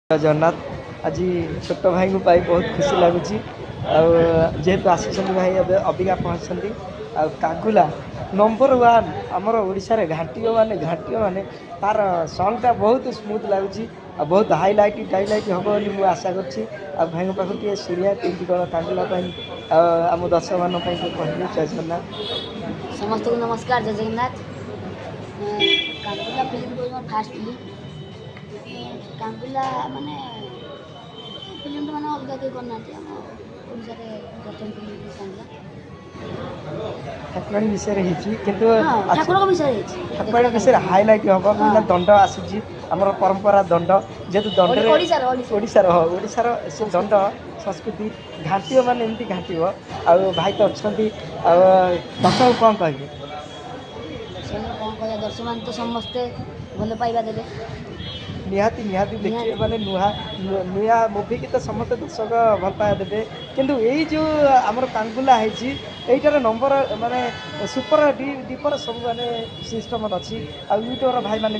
जगन्नाथ आज छोट भाई को पाई बहुत खुशी लगुच जेहेतु आसिंट भाई अबिका पहुँचती कागुला नंबर वन आमर ओडिशा रे घाटियो माने तार सॉन्गटा बहुत स्मूथ लगुच बहुत हाईलाइट डाइलाइट हम बोली मुझे आशा करी भाई पाखु टे शुणिया कमी कौन कागुला आम दर्शक मान कहली जय जगन्नाथ समस्त को नमस्कार। जय जगन्नाथ। कांगुला फिल्म को फास्ट फिल्म कांगुला माने फिल्म तो माने अलग के करना हम ओडिसा रे प्रथम फिल्म कांगुला ठाकुराणी विषय किंतु ठाकुर विषय ठाकुराणी विषय हाईलाइट हम कहीं दंड आसूँ आमर परंपरा दंड जेहेतु दंड ओडिशार से दंड संस्कृति घाटिव माने एमती घाटिव आ भाई तो अच्छा दर्शक कौन कह दर्शक मान तो समस्ते भल पाइबा देवे निहाती निहाती देखिए माने नुआ नुआ मुवी की तो समस्त दर्शक भल पाया देवे किंतु यही जो आमर कांगुला है नंबर माने सुपर डीपर सब माने सिस्टम अच्छी आ यूट्यूबर भाई माने